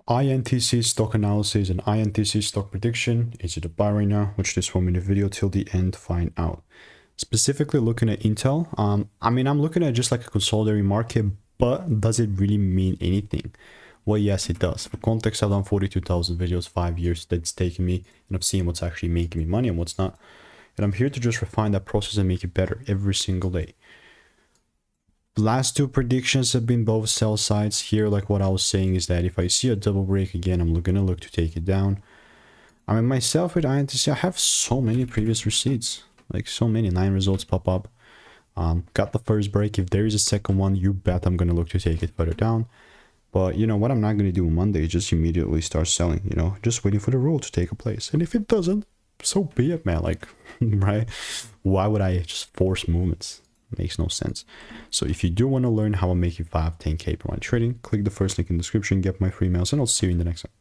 INTC stock analysis and INTC stock prediction. Is it a buy right now? Watch this 1 minute video till the end to find out. Specifically looking at Intel, I mean, I'm looking at just like a consolidating market, but does it really mean anything? Well, yes, it does. For context, I've done 42,000 videos, 5 years that's taken me, and I've seen what's actually making me money and what's not. And I'm here to just refine that process and make it better every single day. Last two predictions have been both sell sides. Here, like what I was saying is that if I see a double break again, I'm gonna look to take it down. I mean, myself with INTC, I have so many previous receipts. Like so many 9 results pop up. Got the first break. If there is a second one, you bet I'm gonna look to take it further down. But you know what I'm not gonna do on Monday is just immediately start selling, you know, just waiting for the rule to take place. And if it doesn't, so be it, man. Like, right? Why would I just force movements? Makes no sense. So if you do want to learn how I'm making 5-10K per month trading, click the first link in the description, get my free emails, and I'll see you in the next one.